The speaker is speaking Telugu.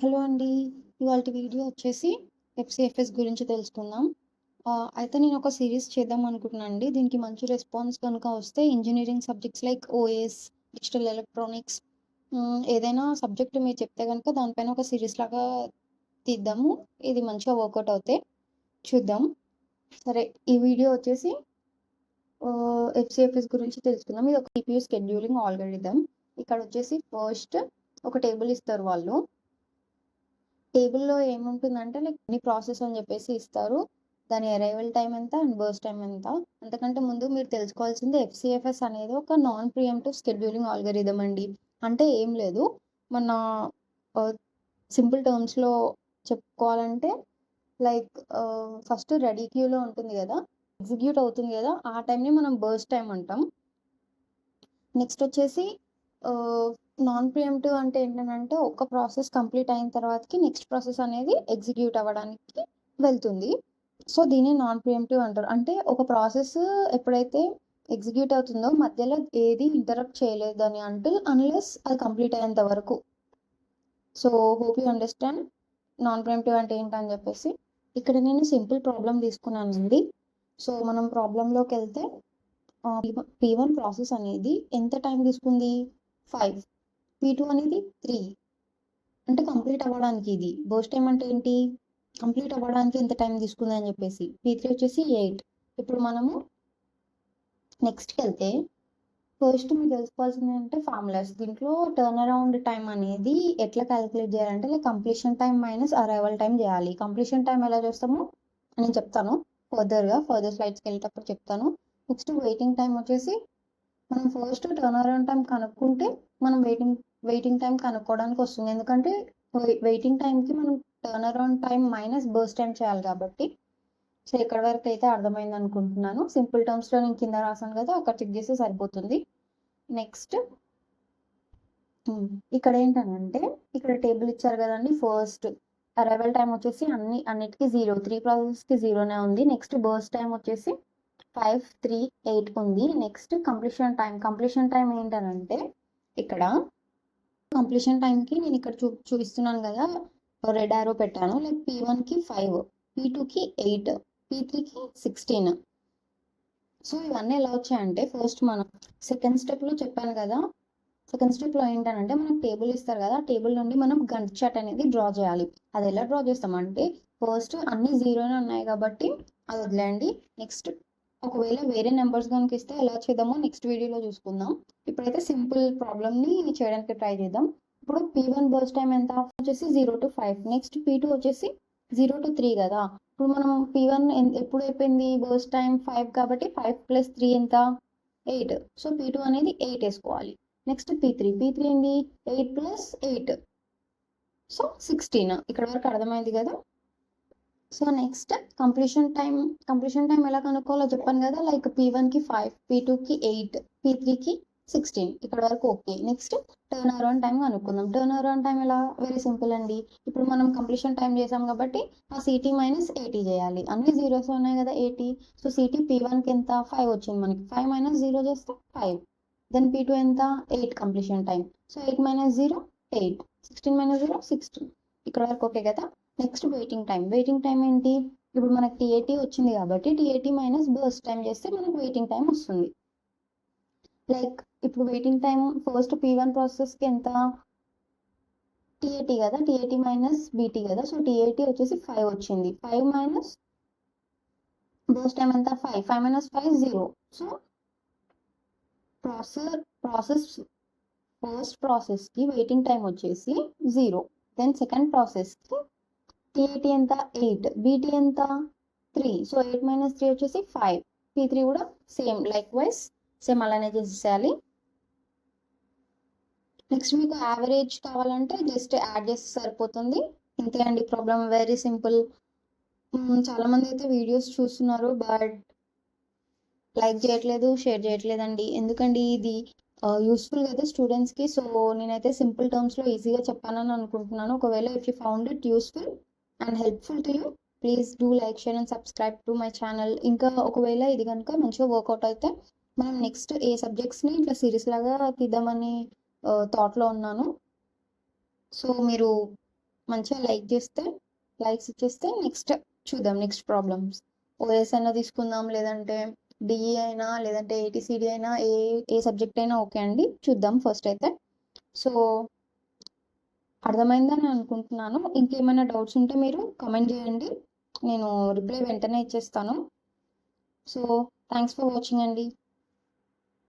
హలో అండి. ఇవాల్టి వీడియో వచ్చేసి ఎఫ్‌సీఎఫ్ఎస్ గురించి తెలుసుకుందాం. అయితే నేను ఒక సీరీస్ చేద్దాం అనుకుంటున్నా అండి. దీనికి మంచి రెస్పాన్స్ గనుక వస్తే engineering subjects like OS, digital electronics ఏదైనా సబ్జెక్ట్ మీరు చెప్తే గనుక దానిపైన ఒక సీరీస్ లాగా తీద్దాము. ఇది మంచిగా వర్కౌట్ అవుతే చూద్దాం. సరే, ఈ వీడియో వచ్చేసి ఎఫ్‌సీఎఫ్ఎస్ గురించి తెలుసుకుందాం. ఇది ఒక సిపియు షెడ్యూలింగ్ ఆల్గోరిథం. ఇక్కడ వచ్చేసి ఫస్ట్ ఒక టేబుల్ ఇస్తారు వాళ్ళు. టేబుల్‌లో ఏముంటుందంటే ఎనీ ప్రాసెస్ అని చెప్పేసి ఇస్తారు. దాని అరైవల్ టైమ్ ఎంత అండ్ బర్స్ట్ టైమ్ ఎంత. అంతకంటే ముందు మీరు తెలుసుకోవాల్సింది ఎఫ్‌సీఎఫ్ఎస్ అనేది ఒక నాన్ ప్రియంప్టివ్ షెడ్యూలింగ్ ఆల్గోరిథం అండి. అంటే ఏం లేదు, మన సింపుల్ టర్మ్స్‌లో చెప్పుకోవాలంటే లైక్ ఫస్ట్ రెడీ క్యూలో ఉంటుంది కదా, ఎగ్జిక్యూట్ అవుతుంది కదా, ఆ టైంని మనం బర్స్ట్ టైమ్ అంటాం. నెక్స్ట్ వచ్చేసి నాన్ ప్రియంప్టివ్ అంటే ఏంటంటే ఒక ప్రాసెస్ కంప్లీట్ అయిన తర్వాతకి నెక్స్ట్ ప్రాసెస్ అనేది ఎగ్జిక్యూట్ అవ్వడానికి వెళ్తుంది. సో దీన్ని నాన్ ప్రియంప్టివ్ అంటారు. అంటే ఒక ప్రాసెస్ ఎప్పుడైతే ఎగ్జిక్యూట్ అవుతుందో మధ్యలో ఏది ఇంటరప్ట్ చేయలేదని అన్లెస్ అది కంప్లీట్ అయ్యేంత వరకు. So hope you understand non preemptive అంటే ఏంటని చెప్పేసి. ఇక్కడ నేను సింపుల్ ప్రాబ్లం తీసుకున్నానండి. సో మనం ప్రాబ్లంలోకి వెళ్తే P1 ప్రాసెస్ అనేది ఎంత టైం తీసుకుంది? 5. P2 అనేది 3. అంటే కంప్లీట్ అవ్వడానికి ఇది. బర్స్ట్ టైం అంటే ఏంటి? కంప్లీట్ అవ్వడానికి ఎంత టైం తీసుకుంది అని చెప్పేసి. P3 వచ్చేసి 8. ఇప్పుడు మనము నెక్స్ట్‌కి వెళ్తే ఫస్ట్ మీరు తెలుసుకోవాల్సింది ఏంటంటే ఫార్ములాస్. దీంట్లో టర్న్ అరౌండ్ టైం అనేది ఎట్లా క్యాలిక్యులేట్ చేయాలంటే completion time minus arrival time చేయాలి. కంప్లీషన్ టైం ఎలా చేస్తామో నేను చెప్తాను ఫర్దర్ స్లైడ్స్‌కి వెళ్ళేటప్పుడు చెప్తాను. నెక్స్ట్ వెయిటింగ్ టైం వచ్చేసి మనం ఫస్ట్ టర్న్ అరౌండ్ టైం కనుక్కుంటే మనం వెయిటింగ్ టైం కనుక్కోవడానికి వస్తుంది. ఎందుకంటే వెయిటింగ్ టైంకి మనం turn around time minus burst time చేయాలి కాబట్టి. సో ఇక్కడ వరకు అయితే అర్థమైంది అనుకుంటున్నాను. సింపుల్ టర్మ్స్లో నేను కింద రాసాను కదా, అక్కడ చెక్ చేస్తే సరిపోతుంది. నెక్స్ట్ ఇక్కడ ఏంటనంటే ఇక్కడ టేబుల్ ఇచ్చారు కదండి. ఫస్ట్ అరైవల్ టైం వచ్చేసి అన్నిటికీ 0, 3 ప్రాసెస్కి 0నే ఉంది. నెక్స్ట్ బర్స్ట్ టైం వచ్చేసి 5, 3, 8 ఉంది. నెక్స్ట్ కంప్లీషన్ టైం ఏంటనంటే ఇక్కడ కంప్లీషన్ టైంకి నేను ఇక్కడ చూపిస్తున్నాను కదా, రెడ్ ఆరో పెట్టాను. లైక్ P1కి 5, P2కి 8, P3కి 16. సో ఇవన్నీ ఎలా వచ్చాయంటే ఫస్ట్ మనం సెకండ్ స్టెప్లో చెప్పాను కదా, సెకండ్ స్టెప్లో ఏంటంటే మనకు టేబుల్ ఇస్తారు కదా, టేబుల్ నుండి మనం గంట చార్ట్ అనేది డ్రా చేయాలి. అది ఎలా డ్రా చేస్తామంటే ఫస్ట్ అన్ని 0నే ఉన్నాయి కాబట్టి అది వదిలేయండి. నెక్స్ట్ ఒకవేళ వేరే నెంబర్స్ కనుక ఇస్తే ఎలా చేద్దామో నెక్స్ట్ వీడియోలో చూసుకుందాం. ఇప్పుడైతే సింపుల్ ప్రాబ్లమ్ని చేయడానికి ట్రై చేద్దాం. ఇప్పుడు P1 బర్స్ట్ టైం ఎంత వచ్చేసి 0 to 5. నెక్స్ట్ P2 వచ్చేసి 0 to 3 కదా. ఇప్పుడు మనం P1 ఎప్పుడు అయిపోయింది బర్స్ట్ టైం 5 కాబట్టి 5 + 3 ఎంత? 8. సో P2 అనేది 8 వేసుకోవాలి. నెక్స్ట్ P3 ఏంది? 8 + 8, సో 16. ఇక్కడ వరకు అర్థమైంది కదా. సో నెక్స్ట్ కంప్లీషన్ టైం ఎలా కనుక్కోవాలో చెప్పాను కదా, లైక్ P1కి 5, P2కి 8, P3కి 16. ఇక్కడ వరకు okay. Next turn around time కనుక్కుందాం. టర్న్ అరౌండ్ టైం ఎలా? వెరీ సింపుల్ అండి. ఇప్పుడు మనం కంప్లీషన్ టైం చేసాం కాబట్టి ఆ CT - 80 చేయాలి. అన్ని జీరోస్ ఉన్నాయి కదా 80. సో CT P1కి ఎంత? 5 వచ్చింది మనకి. 5 - 0 చేస్తే 5. దెన్ P2 ఎంత? 8 కంప్లీషన్ టైం. సో 8 - 0 8, 16 - 0 16. ఇక్కడ వరకు ఓకే కదా. నెక్స్ట్ వెయిటింగ్ టైం ఏంటి? ఇప్పుడు మనకి TAT వచ్చింది కాబట్టి TAT మైనస్ బర్స్ట్ టైం చేస్తే మనకు వెయిటింగ్ టైం వస్తుంది. లైక్ ఇప్పుడు వెయిటింగ్ టైం ఫస్ట్ P1 ప్రాసెస్కి ఎంత? TAT కదా, TAT మైనస్ BT కదా. సో TAT వచ్చేసి 5 వచ్చింది. 5 మైనస్ బర్స్ట్ టైం ఎంత? 5. 5 - 5 0. సో ఫస్ట్ ప్రాసెస్కి వెయిటింగ్ టైం వచ్చేసి 0. దెన్ సెకండ్ ప్రాసెస్కి TAT ఎంత? 8, BT ఎంత? 3. సో 8 - 3 వచ్చేసి 5. P3 కూడా సేమ్ అలానే చేసేయాలి. నెక్స్ట్ మీకు యావరేజ్ కావాలంటే జస్ట్ యాడ్ చేస్తే సరిపోతుంది. ఇంతే అండి ప్రాబ్లం, వెరీ సింపుల్. చాలామంది అయితే వీడియోస్ చూస్తున్నారు బట్ లైక్ చేయట్లేదు, షేర్ చేయట్లేదండి. ఎందుకండి ఇది యూస్ఫుల్ కదా స్టూడెంట్స్కి. సో నేనైతే సింపుల్ టర్మ్స్లో ఈజీగా చెప్పానని అనుకుంటున్నాను. ఒకవేళ if you found it useful and helpful to you, please do like, share and subscribe to my channel. ఇంకా ఒకవేళ ఇది కనుక మంచిగా వర్కౌట్ అయితే మనం నెక్స్ట్ ఏ సబ్జెక్ట్స్ని ఇట్లా సిరీస్ లాగా తీద్దామని థాట్లో ఉన్నాను. సో మీరు మంచిగా లైక్స్ ఇచ్చేస్తే నెక్స్ట్ చూద్దాం నెక్స్ట్ ప్రాబ్లమ్స్. ఓఎస్ అయినా తీసుకుందాం, లేదంటే డిఈ అయినా, లేదంటే ఏటీసీడీ అయినా, ఏ సబ్జెక్ట్ అయినా ఓకే అండి. చూద్దాం ఫస్ట్ అయితే. సో అర్థమైందని అనుకుంటున్నాను. ఇంకేమైనా డౌట్స్ ఉంటే మీరు కమెంట్ చేయండి, నేను రిప్లై వెంటనే ఇచ్చేస్తాను. సో థ్యాంక్స్ ఫర్ వాచింగ్ అండి.